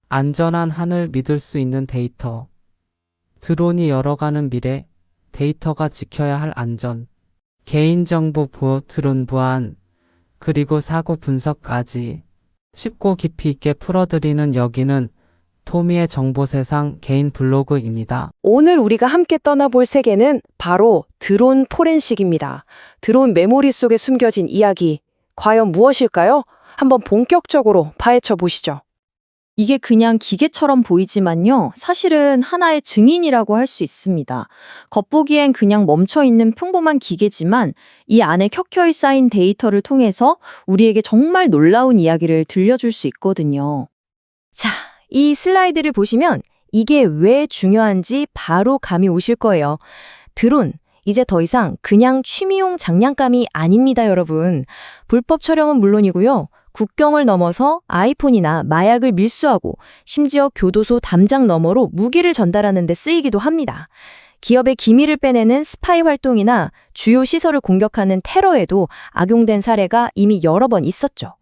안전한 하늘 믿을 수 있는 데이터. 드론이 열어가는 미래, 데이터가 지켜야 할 안전. 개인정보 보호, 드론 보안, 그리고 사고 분석까지 쉽고 깊이 있게 풀어드리는 여기는 토미의 정보세상 개인 블로그입니다. 오늘 우리가 함께 떠나볼 세계는 바로 드론 포렌식입니다. 드론 메모리 속에 숨겨진 이야기, 과연 무엇일까요? 한번 본격적으로 파헤쳐 보시죠. 이게 그냥 기계처럼 보이지만요. 사실은 하나의 증인이라고 할 수 있습니다. 겉보기엔 그냥 멈춰있는 평범한 기계지만 이 안에 켜켜이 쌓인 데이터를 통해서 우리에게 정말 놀라운 이야기를 들려줄 수 있거든요. 자, 이 슬라이드를 보시면 이게 왜 중요한지 바로 감이 오실 거예요. 드론, 이제 더 이상 그냥 취미용 장난감이 아닙니다, 여러분. 불법 촬영은 물론이고요. 국경을 넘어서 아이폰이나 마약을 밀수하고 심지어 교도소 담장 너머로 무기를 전달하는 데 쓰이기도 합니다. 기업의 기밀을 빼내는 스파이 활동이나 주요 시설을 공격하는 테러에도 악용된 사례가 이미 여러 번 있었죠.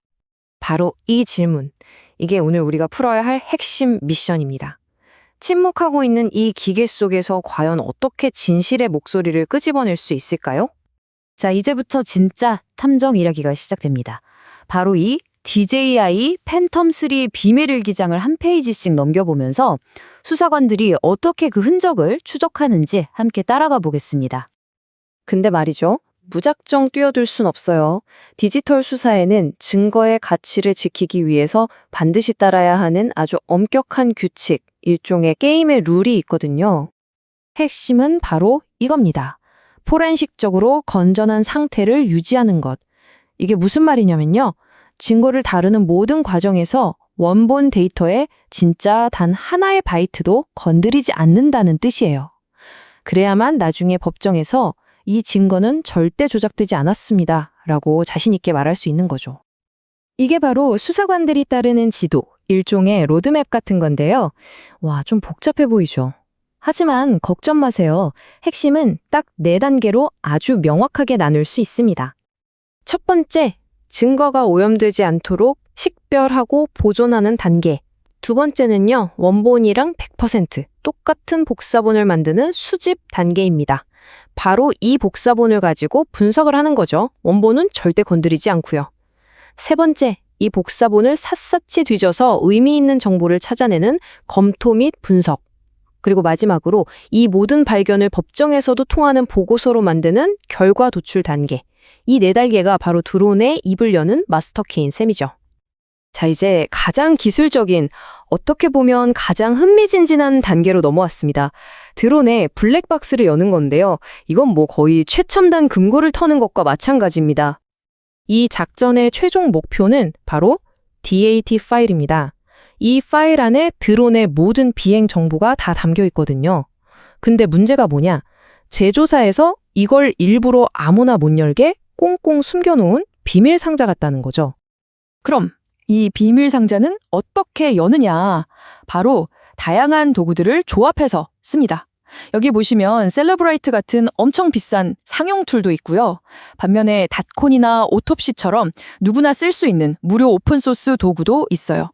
바로 이 질문. 이게 오늘 우리가 풀어야 할 핵심 미션입니다. 침묵하고 있는 이 기계 속에서 과연 어떻게 진실의 목소리를 끄집어낼 수 있을까요? 자, 이제부터 진짜 탐정 이야기가 시작됩니다. 바로 이 DJI 팬텀3 비밀일기장을 한 페이지씩 넘겨보면서 수사관들이 어떻게 그 흔적을 추적하는지 함께 따라가 보겠습니다. 근데 말이죠. 무작정 뛰어들 순 없어요. 디지털 수사에는 증거의 가치를 지키기 위해서 반드시 따라야 하는 아주 엄격한 규칙, 일종의 게임의 룰이 있거든요. 핵심은 바로 이겁니다. 포렌식적으로 건전한 상태를 유지하는 것. 이게 무슨 말이냐면요. 증거를 다루는 모든 과정에서 원본 데이터에 진짜 단 하나의 바이트도 건드리지 않는다는 뜻이에요. 그래야만 나중에 법정에서 이 증거는 절대 조작되지 않았습니다. 라고 자신 있게 말할 수 있는 거죠. 이게 바로 수사관들이 따르는 지도, 일종의 로드맵 같은 건데요. 와, 좀 복잡해 보이죠? 하지만 걱정 마세요. 핵심은 딱 4단계로 아주 명확하게 나눌 수 있습니다. 첫 번째, 증거가 오염되지 않도록 식별하고 보존하는 단계. 두 번째는요, 원본이랑 100% 똑같은 복사본을 만드는 수집 단계입니다. 바로 이 복사본을 가지고 분석을 하는 거죠. 원본은 절대 건드리지 않고요. 세 번째, 이 복사본을 샅샅이 뒤져서 의미 있는 정보를 찾아내는 검토 및 분석. 그리고 마지막으로 이 모든 발견을 법정에서도 통하는 보고서로 만드는 결과 도출 단계. 이 4단계가 바로 드론의 입을 여는 마스터키인 셈이죠. 자, 이제 가장 기술적인, 어떻게 보면 가장 흥미진진한 단계로 넘어왔습니다. 드론의 블랙박스를 여는 건데요. 이건 뭐 거의 최첨단 금고를 터는 것과 마찬가지입니다. 이 작전의 최종 목표는 바로 DAT 파일입니다. 이 파일 안에 드론의 모든 비행 정보가 다 담겨 있거든요. 근데 문제가 뭐냐? 제조사에서 이걸 일부러 아무나 못 열게 꽁꽁 숨겨놓은 비밀 상자 같다는 거죠. 그럼 이 비밀 상자는 어떻게 여느냐? 바로 다양한 도구들을 조합해서 씁니다. 여기 보시면 셀러브라이트 같은 엄청 비싼 상용 툴도 있고요. 반면에 닷콘이나 오톱시처럼 누구나 쓸 수 있는 무료 오픈소스 도구도 있어요.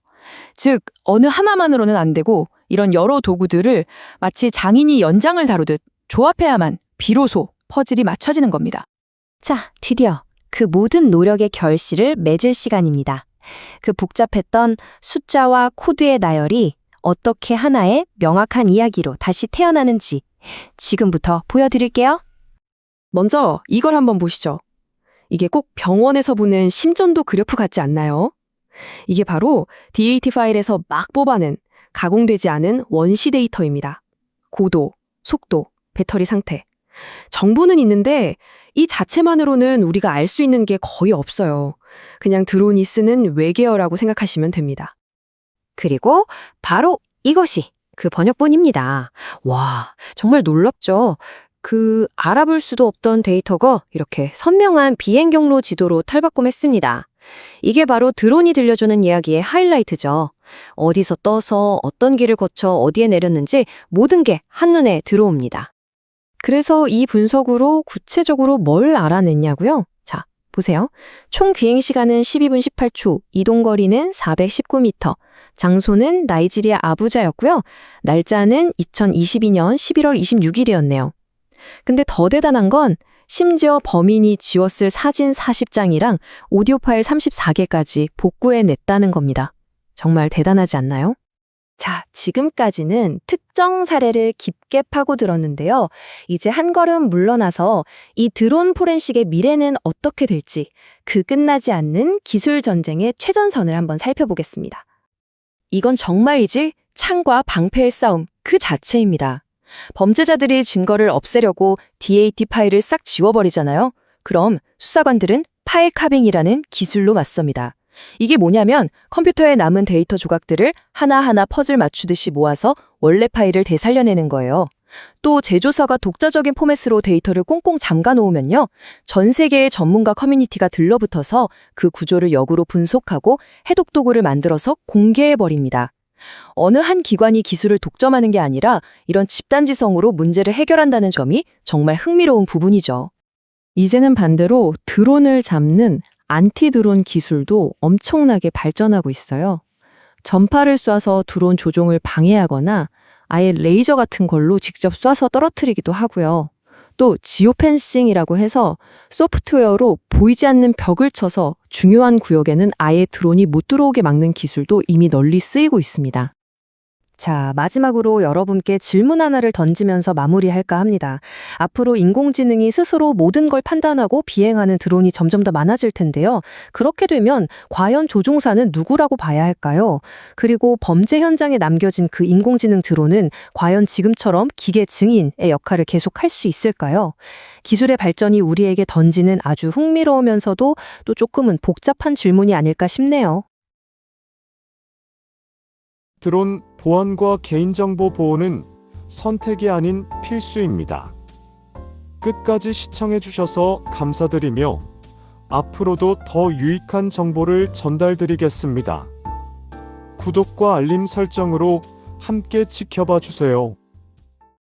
즉, 어느 하나만으로는 안 되고 이런 여러 도구들을 마치 장인이 연장을 다루듯 조합해야만 비로소 퍼즐이 맞춰지는 겁니다. 자, 드디어 그 모든 노력의 결실을 맺을 시간입니다. 그 복잡했던 숫자와 코드의 나열이 어떻게 하나의 명확한 이야기로 다시 태어나는지 지금부터 보여드릴게요. 먼저 이걸 한번 보시죠. 이게 꼭 병원에서 보는 심전도 그래프 같지 않나요? 이게 바로 DAT 파일에서 막 뽑아낸 가공되지 않은 원시 데이터입니다. 고도, 속도, 배터리 상태. 정보는 있는데 이 자체만으로는 우리가 알 수 있는 게 거의 없어요. 그냥 드론이 쓰는 외계어라고 생각하시면 됩니다. 그리고 바로 이것이 그 번역본입니다. 와, 정말 놀랍죠? 알아볼 수도 없던 데이터가 이렇게 선명한 비행 경로 지도로 탈바꿈했습니다. 이게 바로 드론이 들려주는 이야기의 하이라이트죠. 어디서 떠서 어떤 길을 거쳐 어디에 내렸는지 모든 게 한눈에 들어옵니다. 그래서 이 분석으로 구체적으로 뭘 알아냈냐고요? 자, 보세요. 총 비행시간은 12분 18초, 이동거리는 419m, 장소는 나이지리아 아부자였고요. 날짜는 2022년 11월 26일이었네요. 근데 더 대단한 건 심지어 범인이 지웠을 사진 40장이랑 오디오 파일 34개까지 복구해냈다는 겁니다. 정말 대단하지 않나요? 자, 지금까지는 특정 사례를 깊게 파고들었는데요. 이제 한 걸음 물러나서 이 드론 포렌식의 미래는 어떻게 될지 그 끝나지 않는 기술 전쟁의 최전선을 한번 살펴보겠습니다. 이건 정말이지 창과 방패의 싸움 그 자체입니다. 범죄자들이 증거를 없애려고 DAT 파일을 싹 지워버리잖아요. 그럼 수사관들은 파일 카빙이라는 기술로 맞섭니다. 이게 뭐냐면 컴퓨터에 남은 데이터 조각들을 하나하나 퍼즐 맞추듯이 모아서 원래 파일을 되살려내는 거예요. 또 제조사가 독자적인 포맷으로 데이터를 꽁꽁 잠가 놓으면요. 전 세계의 전문가 커뮤니티가 들러붙어서 그 구조를 역으로 분석하고 해독 도구를 만들어서 공개해버립니다. 어느 한 기관이 기술을 독점하는 게 아니라 이런 집단지성으로 문제를 해결한다는 점이 정말 흥미로운 부분이죠. 이제는 반대로 드론을 잡는 안티-드론 기술도 엄청나게 발전하고 있어요. 전파를 쏴서 드론 조종을 방해하거나 아예 레이저 같은 걸로 직접 쏴서 떨어뜨리기도 하고요. 또 지오펜싱이라고 해서 소프트웨어로 보이지 않는 벽을 쳐서 중요한 구역에는 아예 드론이 못 들어오게 막는 기술도 이미 널리 쓰이고 있습니다. 자, 마지막으로 여러분께 질문 하나를 던지면서 마무리할까 합니다. 앞으로 인공지능이 스스로 모든 걸 판단하고 비행하는 드론이 점점 더 많아질 텐데요. 그렇게 되면 과연 조종사는 누구라고 봐야 할까요? 그리고 범죄 현장에 남겨진 그 인공지능 드론은 과연 지금처럼 기계 증인의 역할을 계속 할 수 있을까요? 기술의 발전이 우리에게 던지는 아주 흥미로우면서도 또 조금은 복잡한 질문이 아닐까 싶네요. 드론 보안과 개인정보 보호는 선택이 아닌 필수입니다. 끝까지 시청해주셔서 감사드리며 앞으로도 더 유익한 정보를 전달드리겠습니다. 구독과 알림 설정으로 함께 지켜봐 주세요.